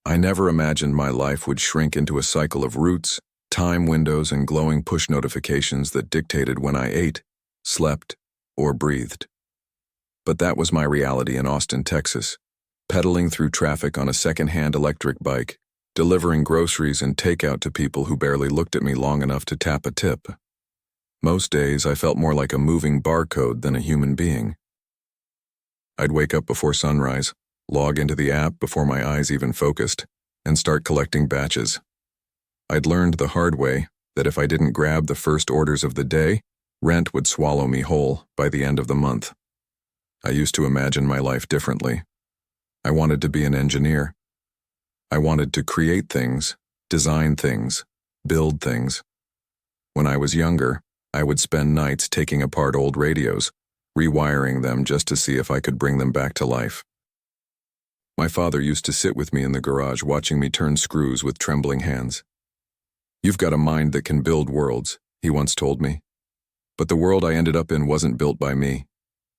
I never imagined my life would shrink into a cycle of routes, time windows, and glowing push notifications that dictated when I ate, slept, or breathed. But that was my reality in Austin, Texas, pedaling through traffic on a second-hand electric bike, delivering groceries and takeout to people who barely looked at me long enough to tap a tip. Most days, I felt more like a moving barcode than a human being. I'd wake up before sunrise, log into the app before my eyes even focused, and start collecting batches. I'd learned the hard way that if I didn't grab the first orders of the day, rent would swallow me whole by the end of the month. I used to imagine my life differently. I wanted to be an engineer. I wanted to create things, design things, build things. When I was younger, I would spend nights taking apart old radios, rewiring them just to see if I could bring them back to life. My father used to sit with me in the garage watching me turn screws with trembling hands. "You've got a mind that can build worlds," he once told me. But the world I ended up in wasn't built by me.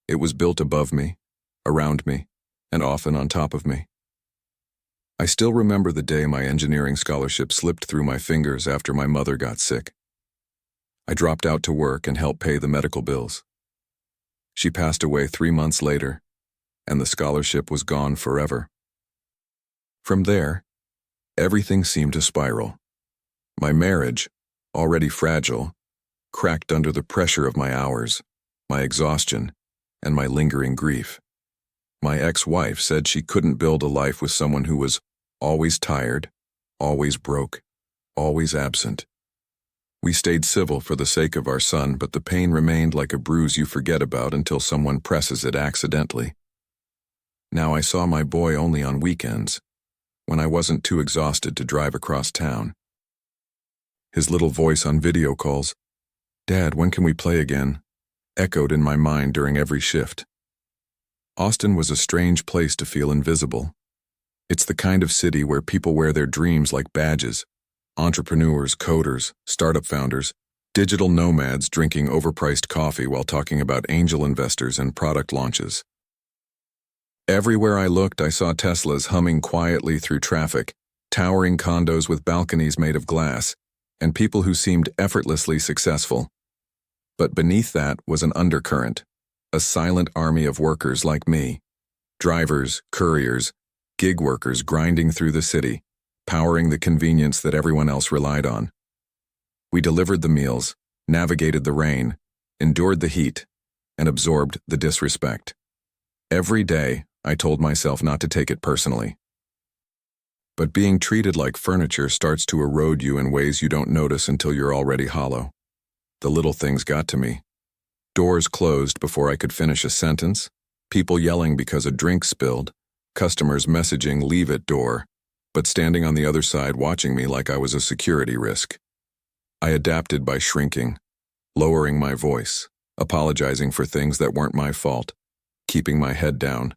It was built above me, around me, and often on top of me. I still remember the day my engineering scholarship slipped through my fingers after my mother got sick. I dropped out to work and helped pay the medical bills. She passed away 3 months later, and the scholarship was gone forever. From there, everything seemed to spiral. My marriage, already fragile, cracked under the pressure of my hours, my exhaustion, and my lingering grief. My ex-wife said she couldn't build a life with someone who was always tired, always broke, always absent. We stayed civil for the sake of our son, but the pain remained like a bruise you forget about until someone presses it accidentally. Now I saw my boy only on weekends, when I wasn't too exhausted to drive across town. His little voice on video calls, "Dad, when can we play again?" echoed in my mind during every shift. Austin was a strange place to feel invisible. It's the kind of city where people wear their dreams like badges. Entrepreneurs, coders, startup founders, digital nomads drinking overpriced coffee while talking about angel investors and product launches. Everywhere I looked, I saw Teslas humming quietly through traffic, towering condos with balconies made of glass, and people who seemed effortlessly successful. But beneath that was an undercurrent, a silent army of workers like me, drivers, couriers, gig workers grinding through the city, powering the convenience that everyone else relied on. We delivered the meals, navigated the rain, endured the heat, and absorbed the disrespect. Every day, I told myself not to take it personally. But being treated like furniture starts to erode you in ways you don't notice until you're already hollow. The little things got to me. Doors closed before I could finish a sentence, people yelling because a drink spilled, customers messaging "leave at door," but standing on the other side watching me like I was a security risk. I adapted by shrinking, lowering my voice, apologizing for things that weren't my fault, keeping my head down.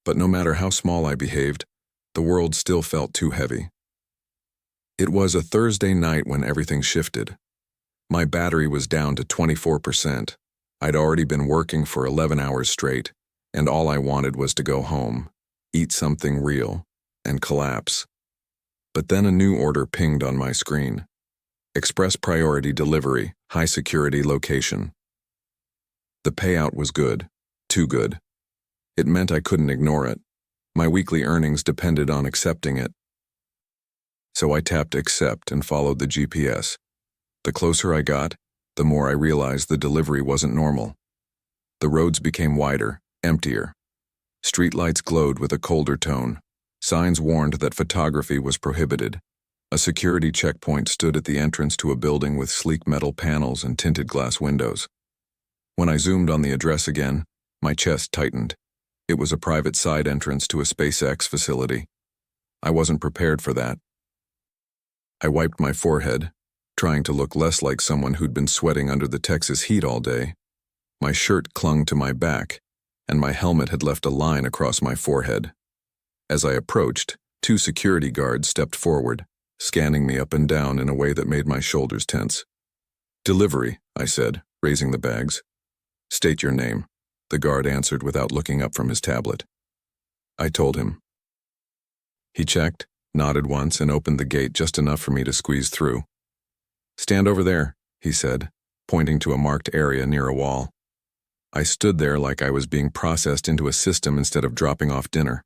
But no matter how small I behaved, the world still felt too heavy. It was a Thursday night when everything shifted. My battery was down to 24%. I'd already been working for 11 hours straight, and all I wanted was to go home, eat something real, and collapse. But then a new order pinged on my screen. Express priority delivery, high security location. The payout was good, too good. It meant I couldn't ignore it. My weekly earnings depended on accepting it. So I tapped accept and followed the GPS. The closer I got, the more I realized the delivery wasn't normal. The roads became wider, emptier. Streetlights glowed with a colder tone. Signs warned that photography was prohibited. A security checkpoint stood at the entrance to a building with sleek metal panels and tinted glass windows. When I zoomed on the address again, my chest tightened. It was a private side entrance to a SpaceX facility. I wasn't prepared for that. I wiped my forehead, trying to look less like someone who'd been sweating under the Texas heat all day. My shirt clung to my back, and my helmet had left a line across my forehead. As I approached, 2 security guards stepped forward, scanning me up and down in a way that made my shoulders tense. "Delivery," I said, raising the bags. "State your name," the guard answered without looking up from his tablet. I told him. He checked, nodded once, and opened the gate just enough for me to squeeze through. "Stand over there," he said, pointing to a marked area near a wall. I stood there like I was being processed into a system instead of dropping off dinner.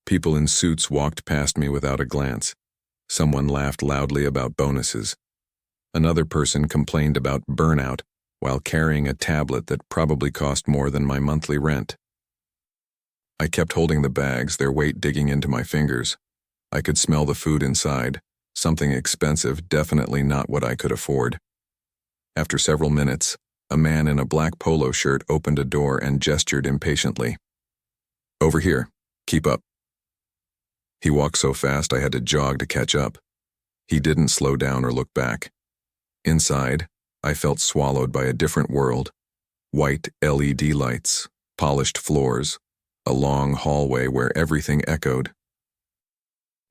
People in suits walked past me without a glance. Someone laughed loudly about bonuses. Another person complained about burnout while carrying a tablet that probably cost more than my monthly rent. I kept holding the bags, their weight digging into my fingers. I could smell the food inside, something expensive, definitely not what I could afford. After several minutes, a man in a black polo shirt opened a door and gestured impatiently. "Over here. Keep up." He walked so fast I had to jog to catch up. He didn't slow down or look back. Inside, I felt swallowed by a different world. White LED lights, polished floors, a long hallway where everything echoed.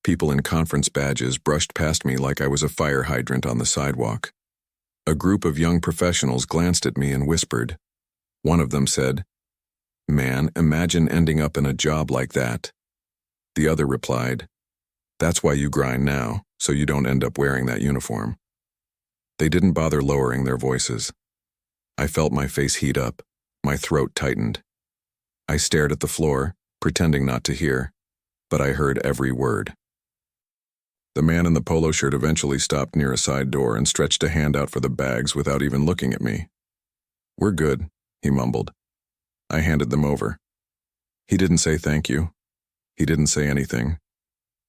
People in conference badges brushed past me like I was a fire hydrant on the sidewalk. A group of young professionals glanced at me and whispered. One of them said, "Man, imagine ending up in a job like that." The other replied, "That's why you grind now, so you don't end up wearing that uniform." They didn't bother lowering their voices. I felt my face heat up, my throat tightened. I stared at the floor, pretending not to hear, but I heard every word. The man in the polo shirt eventually stopped near a side door and stretched a hand out for the bags without even looking at me. "We're good," he mumbled. I handed them over. He didn't say thank you. He didn't say anything.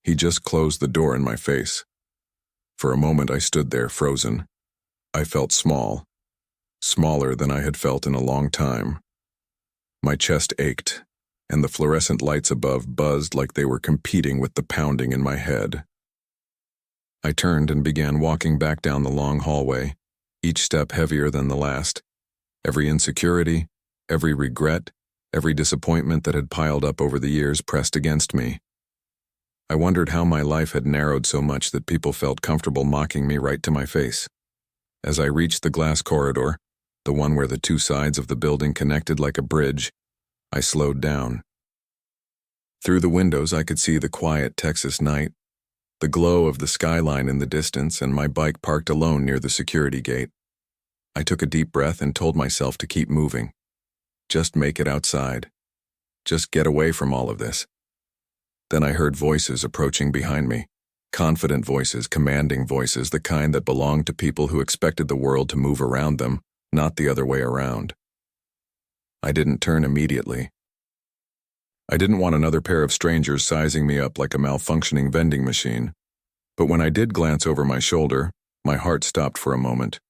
He just closed the door in my face. For a moment I stood there frozen. I felt small, smaller than I had felt in a long time. My chest ached, and the fluorescent lights above buzzed like they were competing with the pounding in my head. I turned and began walking back down the long hallway, each step heavier than the last. Every insecurity, every regret, every disappointment that had piled up over the years pressed against me. I wondered how my life had narrowed so much that people felt comfortable mocking me right to my face. As I reached the glass corridor, the one where the two sides of the building connected like a bridge, I slowed down. Through the windows I could see the quiet Texas night, the glow of the skyline in the distance, and my bike parked alone near the security gate. I took a deep breath and told myself to keep moving. Just make it outside. Just get away from all of this. Then I heard voices approaching behind me. Confident voices, commanding voices, the kind that belonged to people who expected the world to move around them, not the other way around. I didn't turn immediately. I didn't want another pair of strangers sizing me up like a malfunctioning vending machine. But when I did glance over my shoulder, my heart stopped for a moment.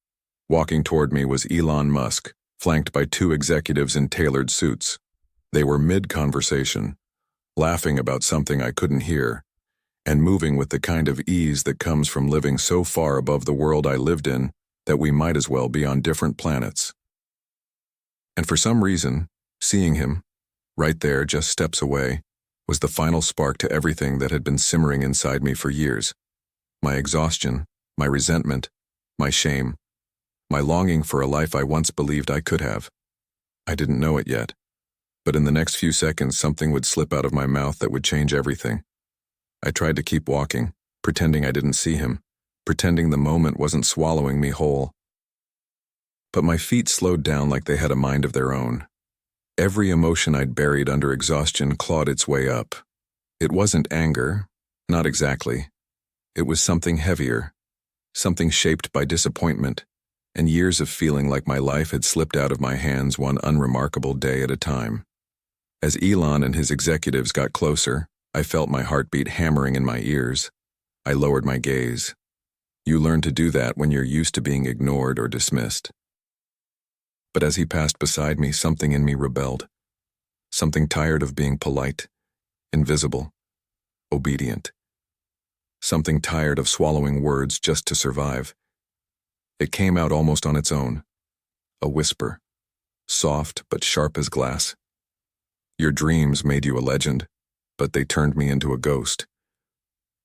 Walking toward me was Elon Musk, flanked by two executives in tailored suits. They were mid-conversation, laughing about something I couldn't hear, and moving with the kind of ease that comes from living so far above the world I lived in that we might as well be on different planets. And for some reason, seeing him, right there just steps away, was the final spark to everything that had been simmering inside me for years. My exhaustion, my resentment, my shame, my longing for a life I once believed I could have. I didn't know it yet, but in the next few seconds something would slip out of my mouth that would change everything. I tried to keep walking, pretending I didn't see him, pretending the moment wasn't swallowing me whole. But my feet slowed down like they had a mind of their own. Every emotion I'd buried under exhaustion clawed its way up. It wasn't anger, not exactly. It was something heavier, something shaped by disappointment, and years of feeling like my life had slipped out of my hands one unremarkable day at a time. As Elon and his executives got closer, I felt my heartbeat hammering in my ears. I lowered my gaze. You learn to do that when you're used to being ignored or dismissed. But as he passed beside me, something in me rebelled. Something tired of being polite, invisible, obedient. Something tired of swallowing words just to survive. It came out almost on its own. A whisper, soft but sharp as glass. Your dreams made you a legend, but they turned me into a ghost.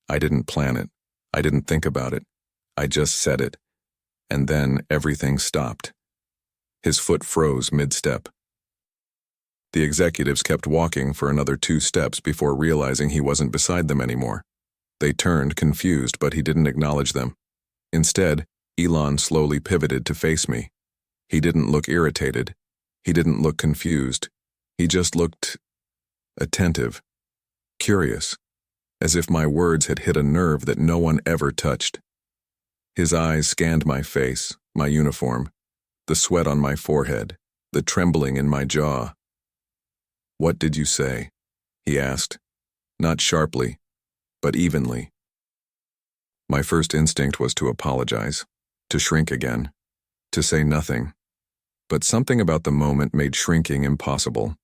I didn't plan it. I didn't think about it. I just said it. And then everything stopped. His foot froze mid-step. The executives kept walking for another 2 steps before realizing he wasn't beside them anymore. They turned, confused, but he didn't acknowledge them. Instead, Elon slowly pivoted to face me. He didn't look irritated. He didn't look confused. He just looked attentive, curious, as if my words had hit a nerve that no one ever touched. His eyes scanned my face, my uniform, the sweat on my forehead, the trembling in my jaw. "What did you say?" he asked, not sharply, but evenly. My first instinct was to apologize, to shrink again, to say nothing. But something about the moment made shrinking impossible.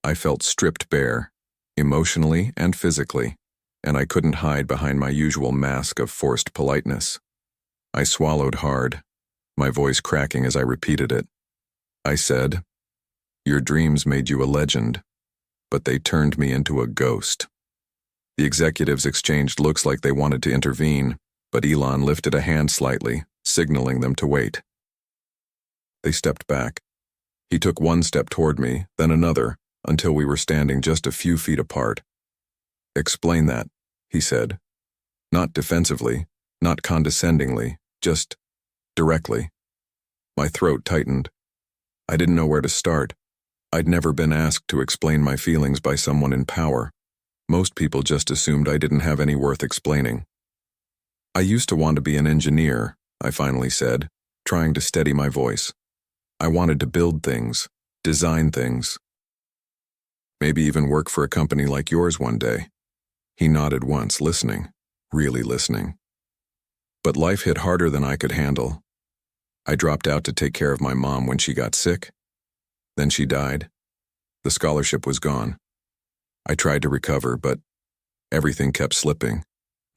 I felt stripped bare, emotionally and physically, and I couldn't hide behind my usual mask of forced politeness. I swallowed hard, my voice cracking as I repeated it. I said, "Your dreams made you a legend, but they turned me into a ghost." The executives exchanged looks like they wanted to intervene, but Elon lifted a hand slightly, signaling them to wait. They stepped back. He took 1 step toward me, then another, until we were standing just a few feet apart. "Explain that," he said. Not defensively, not condescendingly, just directly. My throat tightened. I didn't know where to start. I'd never been asked to explain my feelings by someone in power. Most people just assumed I didn't have any worth explaining. "I used to want to be an engineer," I finally said, trying to steady my voice. "I wanted to build things, design things. Maybe even work for a company like yours one day." He nodded once, listening, really listening. But life hit harder than I could handle. I dropped out to take care of my mom when she got sick. Then she died. The scholarship was gone. I tried to recover, but everything kept slipping.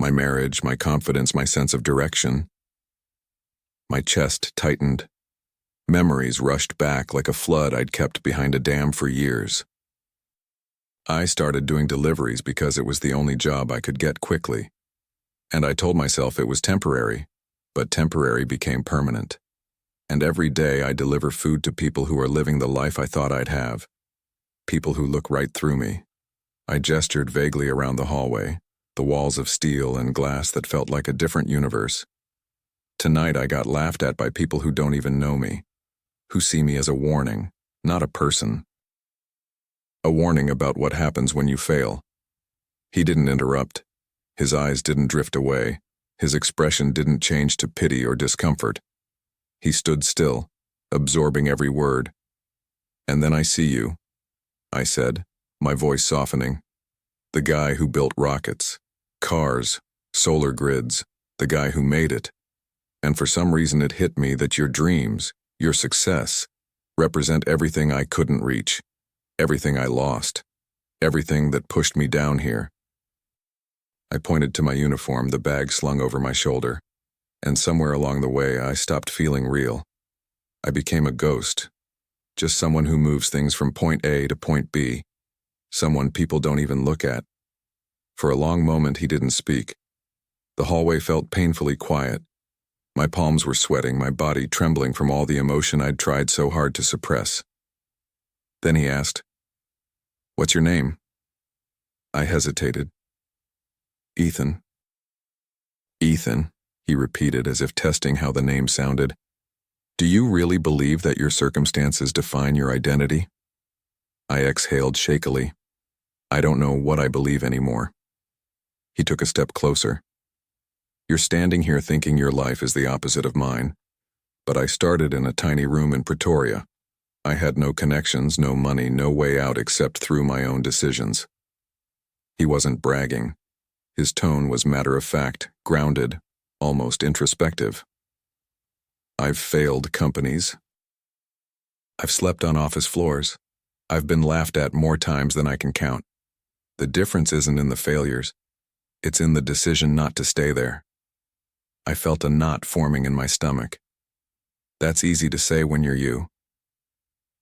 My marriage, my confidence, my sense of direction. My chest tightened. Memories rushed back like a flood I'd kept behind a dam for years. I started doing deliveries because it was the only job I could get quickly. And I told myself it was temporary, but temporary became permanent. And every day I deliver food to people who are living the life I thought I'd have. People who look right through me. I gestured vaguely around the hallway, the walls of steel and glass that felt like a different universe. Tonight I got laughed at by people who don't even know me, who see me as a warning, not a person. A warning about what happens when you fail. He didn't interrupt. His eyes didn't drift away. His expression didn't change to pity or discomfort. He stood still, absorbing every word. "And then I see you," I said, my voice softening. "The guy who built rockets, cars, solar grids, the guy who made it. And for some reason it hit me that your dreams, your success, represent everything I couldn't reach, everything I lost, everything that pushed me down here." I pointed to my uniform, the bag slung over my shoulder, and somewhere along the way I stopped feeling real. I became a ghost, just someone who moves things from point A to point B, someone people don't even look at. For a long moment he didn't speak. The hallway felt painfully quiet. My palms were sweating, my body trembling from all the emotion I'd tried so hard to suppress. Then he asked, "What's your name?" I hesitated. "Ethan." "Ethan," he repeated as if testing how the name sounded. "Do you really believe that your circumstances define your identity?" I exhaled shakily. I don't know what I believe anymore. He took a step closer. "You're standing here thinking your life is the opposite of mine, but I started in a tiny room in Pretoria. I had no connections, no money, no way out except through my own decisions." He wasn't bragging. His tone was matter-of-fact, grounded, almost introspective. "I've failed companies. I've slept on office floors. I've been laughed at more times than I can count. The difference isn't in the failures. It's in the decision not to stay there." I felt a knot forming in my stomach. That's easy to say when you're you.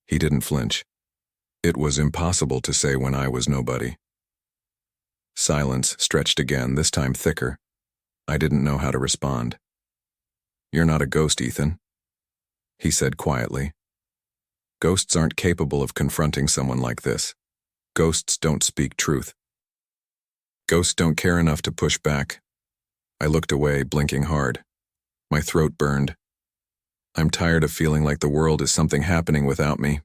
He didn't flinch. It was impossible to say when I was nobody. Silence stretched again, this time thicker. I didn't know how to respond. "You're not a ghost, Ethan," he said quietly. Ghosts aren't capable of confronting someone like this. Ghosts don't speak truth. Ghosts don't care enough to push back. I looked away, blinking hard. My throat burned. I'm tired of feeling like the world is something happening without me.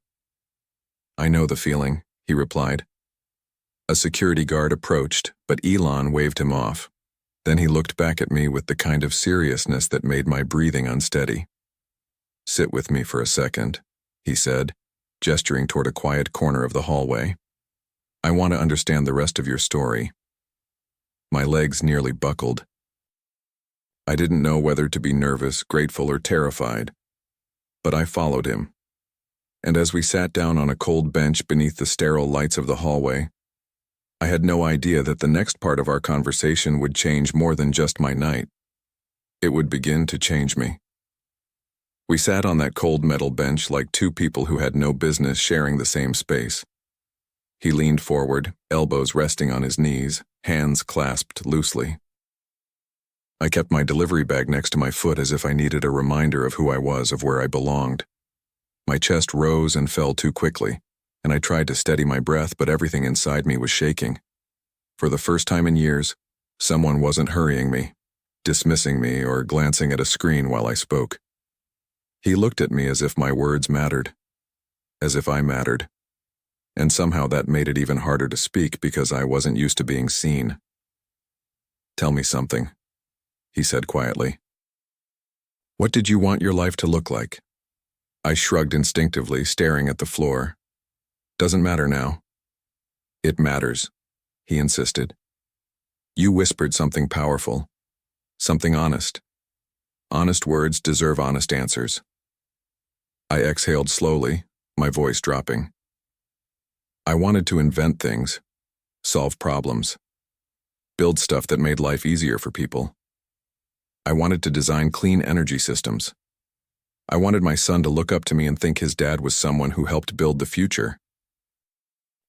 I know the feeling, he replied. A security guard approached, but Elon waved him off. Then he looked back at me with the kind of seriousness that made my breathing unsteady. Sit with me for a second, he said, gesturing toward a quiet corner of the hallway. I want to understand the rest of your story. My legs nearly buckled. I didn't know whether to be nervous, grateful, or terrified. But I followed him. And as we sat down on a cold bench beneath the sterile lights of the hallway, I had no idea that the next part of our conversation would change more than just my night. It would begin to change me. We sat on that cold metal bench like two people who had no business sharing the same space. He leaned forward, elbows resting on his knees, hands clasped loosely. I kept my delivery bag next to my foot as if I needed a reminder of who I was, of where I belonged. My chest rose and fell too quickly, and I tried to steady my breath, but everything inside me was shaking. For the first time in years, someone wasn't hurrying me, dismissing me, or glancing at a screen while I spoke. He looked at me as if my words mattered, as if I mattered. And somehow that made it even harder to speak because I wasn't used to being seen. Tell me something, he said quietly. What did you want your life to look like? I shrugged instinctively, staring at the floor. Doesn't matter now. It matters, he insisted. You whispered something powerful, something honest. Honest words deserve honest answers. I exhaled slowly, my voice dropping. I wanted to invent things, solve problems, build stuff that made life easier for people. I wanted to design clean energy systems. I wanted my son to look up to me and think his dad was someone who helped build the future.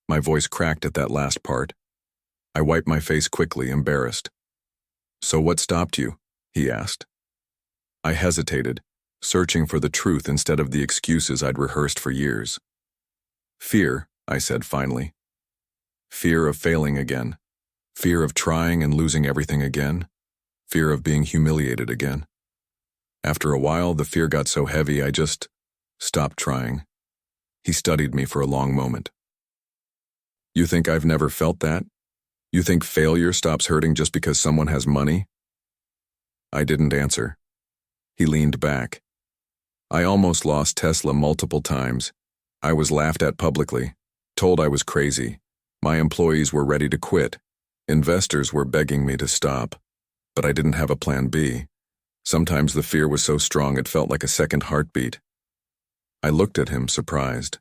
My voice cracked at that last part. I wiped my face quickly, embarrassed. So what stopped you? He asked. I hesitated, searching for the truth instead of the excuses I'd rehearsed for years. Fear, I said finally. Fear of failing again. Fear of trying and losing everything again. Fear of being humiliated again. After a while, the fear got so heavy I just stopped trying. He studied me for a long moment. You think I've never felt that? You think failure stops hurting just because someone has money? I didn't answer. He leaned back. I almost lost Tesla multiple times. I was laughed at publicly, told I was crazy. My employees were ready to quit. Investors were begging me to stop. But I didn't have a plan B. Sometimes the fear was so strong it felt like a second heartbeat. I looked at him, surprised.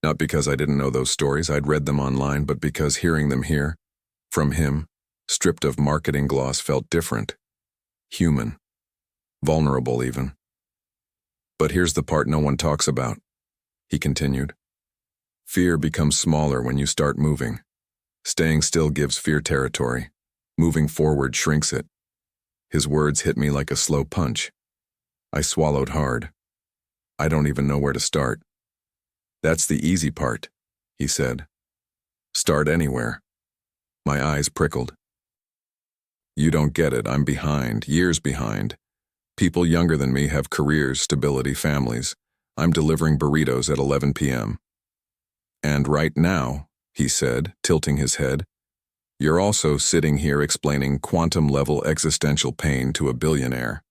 Not because I didn't know those stories, I'd read them online, but because hearing them here, from him, stripped of marketing gloss, felt different. Human. Vulnerable even. But here's the part no one talks about, he continued. Fear becomes smaller when you start moving. Staying still gives fear territory. Moving forward shrinks it. His words hit me like a slow punch. I swallowed hard. I don't even know where to start. That's the easy part, he said. Start anywhere. My eyes prickled. You don't get it. I'm behind, years behind. People younger than me have careers, stability, families. I'm delivering burritos at 11 p.m. And right now, he said, tilting his head, you're also sitting here explaining quantum-level existential pain to a billionaire.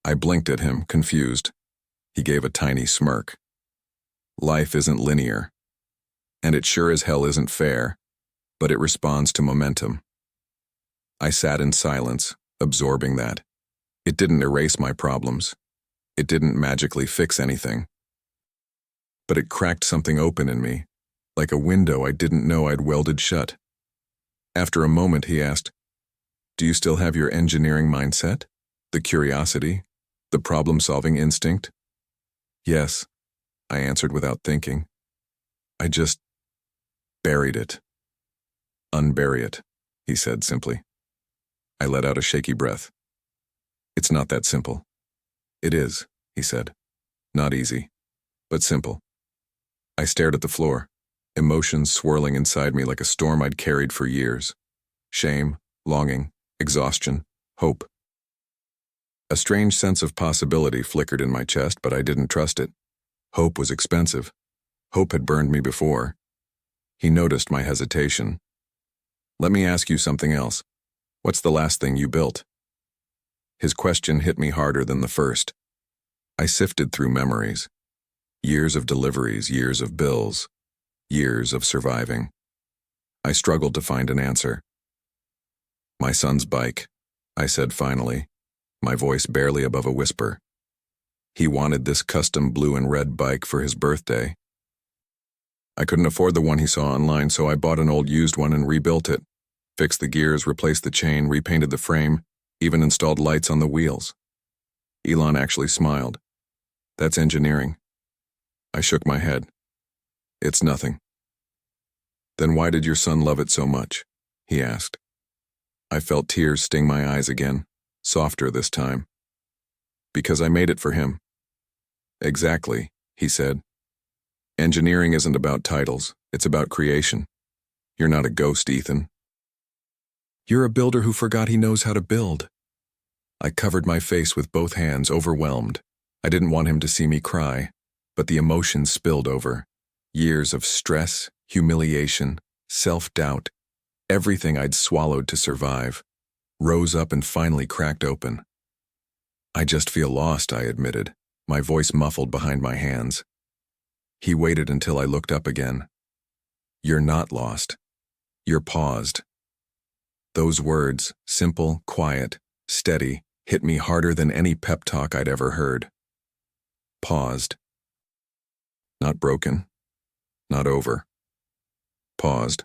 I blinked at him, confused. He gave a tiny smirk. Life isn't linear. And it sure as hell isn't fair, but it responds to momentum. I sat in silence, absorbing that. It didn't erase my problems. It didn't magically fix anything. But it cracked something open in me, like a window I didn't know I'd welded shut. After a moment, he asked, Do you still have your engineering mindset? The curiosity? The problem-solving instinct? Yes, I answered without thinking. I just buried it. Unbury it, he said simply. I let out a shaky breath. It's not that simple. It is, he said. Not easy. but simple. I stared at the floor, emotions swirling inside me like a storm I'd carried for years. Shame, longing, exhaustion, hope. A strange sense of possibility flickered in my chest, but I didn't trust it. Hope was expensive. Hope had burned me before. He noticed my hesitation. "Let me ask you something else. What's the last thing you built?" His question hit me harder than the first. I sifted through memories. Years of deliveries, years of bills, years of surviving. I struggled to find an answer. "My son's bike," I said finally, my voice barely above a whisper. He wanted this custom blue and red bike for his birthday. I couldn't afford the one he saw online, so I bought an old used one and rebuilt it. Fixed the gears, replaced the chain, repainted the frame, even installed lights on the wheels. Elon actually smiled. "That's engineering." I shook my head. "It's nothing." "Then why did your son love it so much?" he asked. I felt tears sting my eyes again, softer this time. "Because I made it for him." "Exactly," he said. "Engineering isn't about titles, it's about creation. You're not a ghost, Ethan. You're a builder who forgot he knows how to build." I covered my face with both hands, overwhelmed. I didn't want him to see me cry, but the emotions spilled over. Years of stress, humiliation, self-doubt, everything I'd swallowed to survive, rose up and finally cracked open. "I just feel lost," I admitted, my voice muffled behind my hands. He waited until I looked up again. "You're not lost. You're paused." Those words, simple, quiet, steady, hit me harder than any pep talk I'd ever heard. Paused. Not broken. Not over. Paused.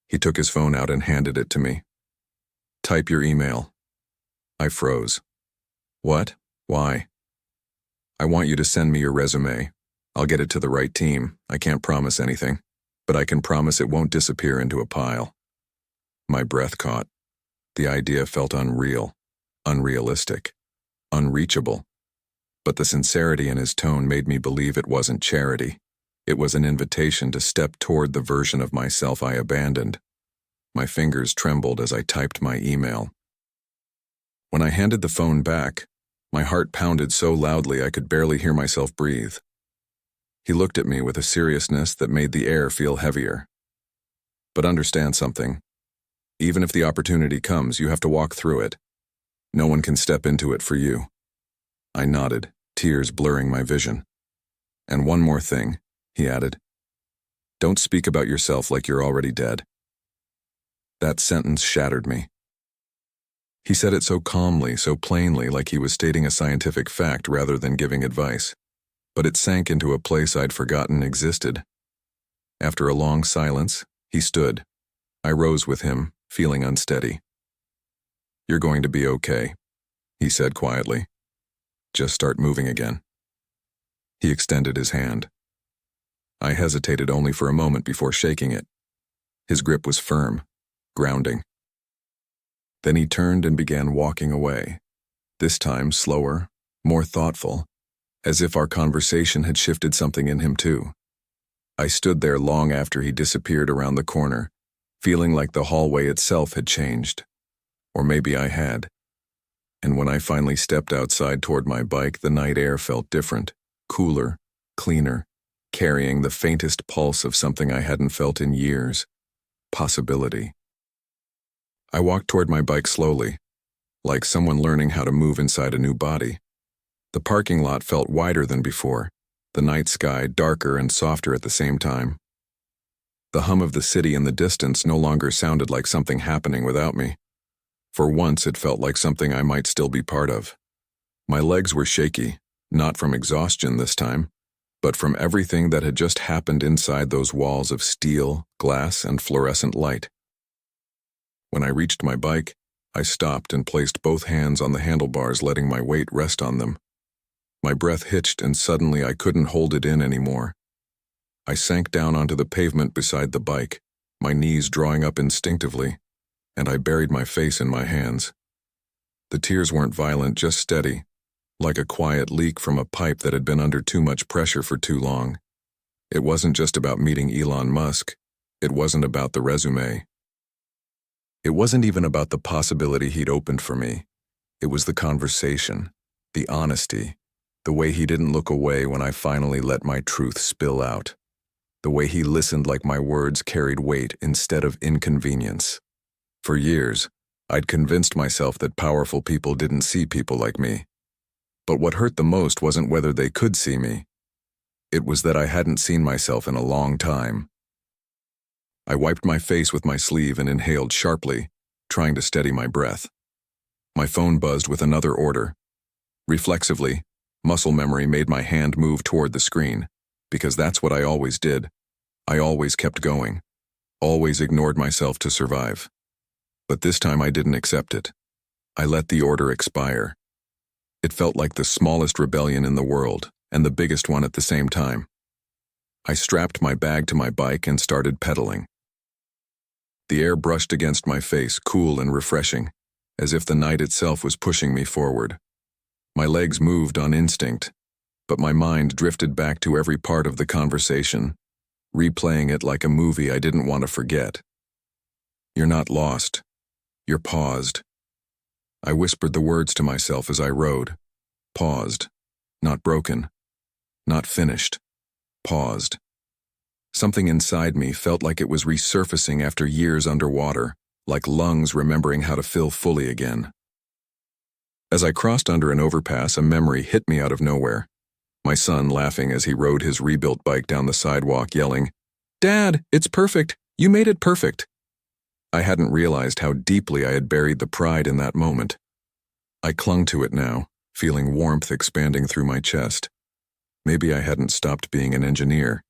He took his phone out and handed it to me. "Type your email." I froze. "What? Why?" "I want you to send me your resume. I'll get it to the right team. I can't promise anything, but I can promise it won't disappear into a pile." My breath caught. The idea felt unreal, unrealistic, unreachable. But the sincerity in his tone made me believe it wasn't charity. It was an invitation to step toward the version of myself I abandoned. My fingers trembled as I typed my email. When I handed the phone back, my heart pounded so loudly I could barely hear myself breathe. He looked at me with a seriousness that made the air feel heavier. "But understand something. Even if the opportunity comes, you have to walk through it. No one can step into it for you." I nodded, tears blurring my vision. "And one more thing," he added. "Don't speak about yourself like you're already dead." That sentence shattered me. He said it so calmly, so plainly, like he was stating a scientific fact rather than giving advice. But it sank into a place I'd forgotten existed. After a long silence, he stood. I rose with him, feeling unsteady. "You're going to be okay," he said quietly. "Just start moving again." He extended his hand. I hesitated only for a moment before shaking it. His grip was firm, grounding. Then he turned and began walking away, this time slower, more thoughtful, as if our conversation had shifted something in him too. I stood there long after he disappeared around the corner, feeling like the hallway itself had changed. Or maybe I had. And when I finally stepped outside toward my bike, the night air felt different, cooler, cleaner, carrying the faintest pulse of something I hadn't felt in years. Possibility. I walked toward my bike slowly, like someone learning how to move inside a new body. The parking lot felt wider than before, the night sky darker and softer at the same time. The hum of the city in the distance no longer sounded like something happening without me. For once, it felt like something I might still be part of. My legs were shaky, not from exhaustion this time, but from everything that had just happened inside those walls of steel, glass, and fluorescent light. When I reached my bike, I stopped and placed both hands on the handlebars, letting my weight rest on them. My breath hitched, and suddenly I couldn't hold it in anymore. I sank down onto the pavement beside the bike, my knees drawing up instinctively, and I buried my face in my hands. The tears weren't violent, just steady, like a quiet leak from a pipe that had been under too much pressure for too long. It wasn't just about meeting Elon Musk. It wasn't about the resume. It wasn't even about the possibility he'd opened for me. It was the conversation, the honesty, the way he didn't look away when I finally let my truth spill out, the way he listened like my words carried weight instead of inconvenience. For years, I'd convinced myself that powerful people didn't see people like me. But what hurt the most wasn't whether they could see me. It was that I hadn't seen myself in a long time. I wiped my face with my sleeve and inhaled sharply, trying to steady my breath. My phone buzzed with another order. Reflexively, muscle memory made my hand move toward the screen, because that's what I always did. I always kept going, always ignored myself to survive. But this time I didn't accept it. I let the order expire. It felt like the smallest rebellion in the world, and the biggest one at the same time. I strapped my bag to my bike and started pedaling. The air brushed against my face, cool and refreshing, as if the night itself was pushing me forward. My legs moved on instinct, but my mind drifted back to every part of the conversation, replaying it like a movie I didn't want to forget. You're not lost. You're paused. I whispered the words to myself as I rode. Paused. Not broken. Not finished. Paused. Something inside me felt like it was resurfacing after years underwater, like lungs remembering how to fill fully again. As I crossed under an overpass, a memory hit me out of nowhere. My son laughing as he rode his rebuilt bike down the sidewalk, yelling, "Dad, it's perfect! You made it perfect!" I hadn't realized how deeply I had buried the pride in that moment. I clung to it now, feeling warmth expanding through my chest. Maybe I hadn't stopped being an engineer.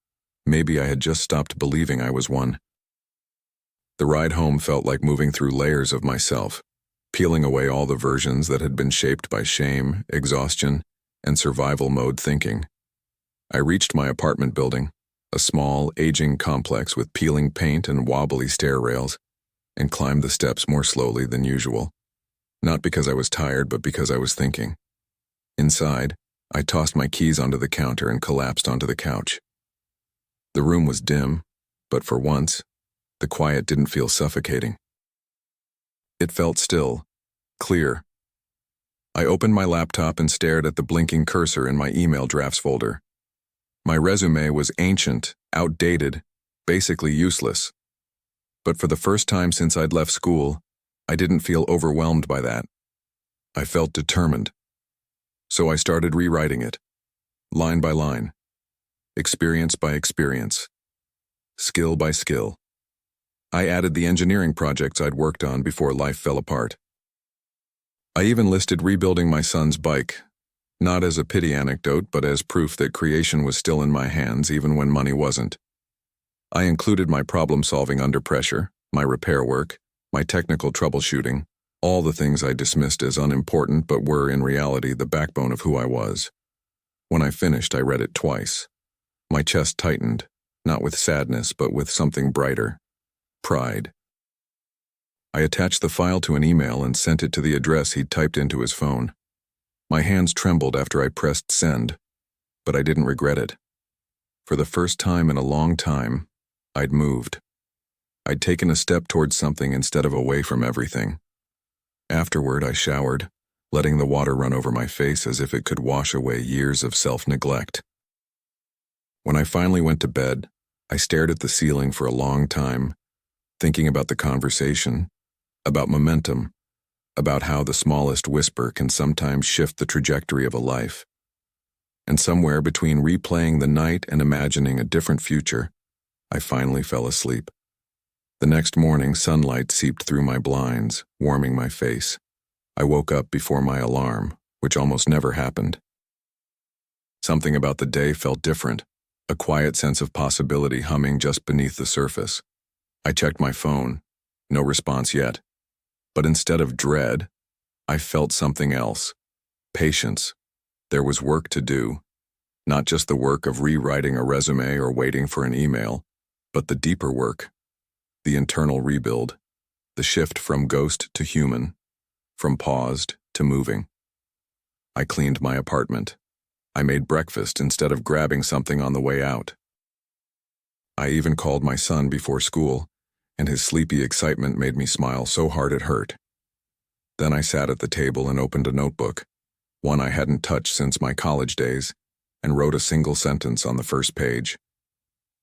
Maybe I had just stopped believing I was one. The ride home felt like moving through layers of myself, peeling away all the versions that had been shaped by shame, exhaustion, and survival mode thinking. I reached my apartment building, a small, aging complex with peeling paint and wobbly stair rails, and climbed the steps more slowly than usual. Not because I was tired, but because I was thinking. Inside, I tossed my keys onto the counter and collapsed onto the couch. The room was dim, but for once, the quiet didn't feel suffocating. It felt still, clear. I opened my laptop and stared at the blinking cursor in my email drafts folder. My resume was ancient, outdated, basically useless. But for the first time since I'd left school, I didn't feel overwhelmed by that. I felt determined. So I started rewriting it, line by line, experience by experience, skill by skill. I added the engineering projects I'd worked on before life fell apart. I even listed rebuilding my son's bike, not as a pity anecdote, but as proof that creation was still in my hands even when money wasn't. I included my problem-solving under pressure, my repair work, my technical troubleshooting, all the things I dismissed as unimportant but were in reality the backbone of who I was. When I finished, I read it twice. My chest tightened, not with sadness but with something brighter. Pride. I attached the file to an email and sent it to the address he'd typed into his phone. My hands trembled after I pressed send, but I didn't regret it. For the first time in a long time, I'd moved. I'd taken a step towards something instead of away from everything. Afterward, I showered, letting the water run over my face as if it could wash away years of self-neglect. When I finally went to bed, I stared at the ceiling for a long time, thinking about the conversation, about momentum, about how the smallest whisper can sometimes shift the trajectory of a life. And somewhere between replaying the night and imagining a different future, I finally fell asleep. The next morning, sunlight seeped through my blinds, warming my face. I woke up before my alarm, which almost never happened. Something about the day felt different, a quiet sense of possibility humming just beneath the surface. I checked my phone. No response yet. But instead of dread, I felt something else. Patience. There was work to do. Not just the work of rewriting a resume or waiting for an email, but the deeper work. The internal rebuild. The shift from ghost to human. From paused to moving. I cleaned my apartment. I made breakfast instead of grabbing something on the way out. I even called my son before school, and his sleepy excitement made me smile so hard it hurt. Then I sat at the table and opened a notebook, one I hadn't touched since my college days, and wrote a single sentence on the first page.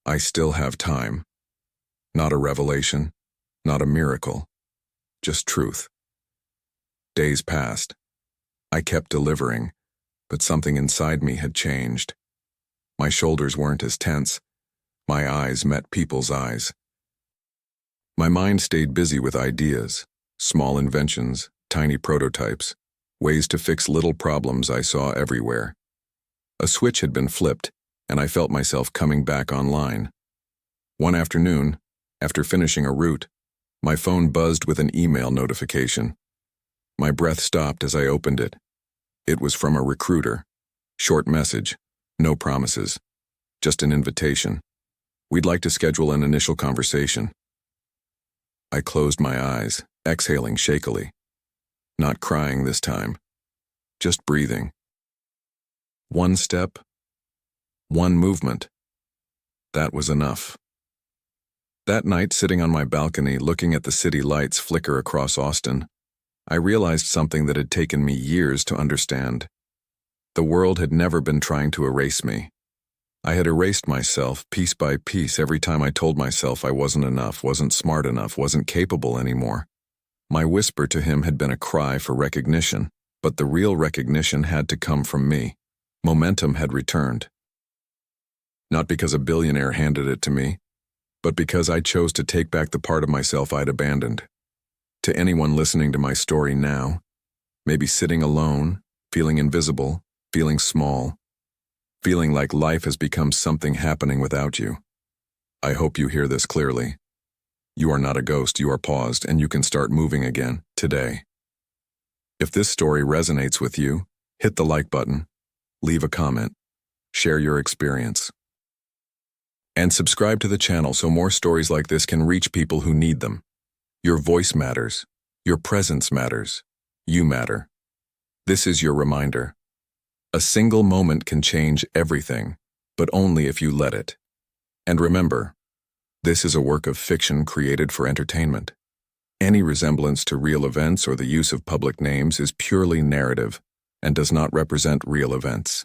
I still have time. Not a revelation, not a miracle, just truth. Days passed. I kept delivering, but something inside me had changed. My shoulders weren't as tense. My eyes met people's eyes. My mind stayed busy with ideas, small inventions, tiny prototypes, ways to fix little problems I saw everywhere. A switch had been flipped, and I felt myself coming back online. One afternoon, after finishing a route, my phone buzzed with an email notification. My breath stopped as I opened it. It was from a recruiter. Short message, no promises, just an invitation. We'd like to schedule an initial conversation. I closed my eyes, exhaling shakily. Not crying this time, just breathing. One step, one movement. That was enough. That night, sitting on my balcony, looking at the city lights flicker across Austin, I realized something that had taken me years to understand. The world had never been trying to erase me. I had erased myself piece by piece every time I told myself I wasn't enough, wasn't smart enough, wasn't capable anymore. My whisper to him had been a cry for recognition, but the real recognition had to come from me. Momentum had returned. Not because a billionaire handed it to me, but because I chose to take back the part of myself I'd abandoned. To anyone listening to my story now, maybe sitting alone, feeling invisible, feeling small, feeling like life has become something happening without you, I hope you hear this clearly. You are not a ghost, you are paused, and you can start moving again, today. If this story resonates with you, hit the like button, leave a comment, share your experience. And subscribe to the channel so more stories like this can reach people who need them. Your voice matters. Your presence matters. You matter. This is your reminder. A single moment can change everything, but only if you let it. And remember, this is a work of fiction created for entertainment. Any resemblance to real events or the use of public names is purely narrative and does not represent real events.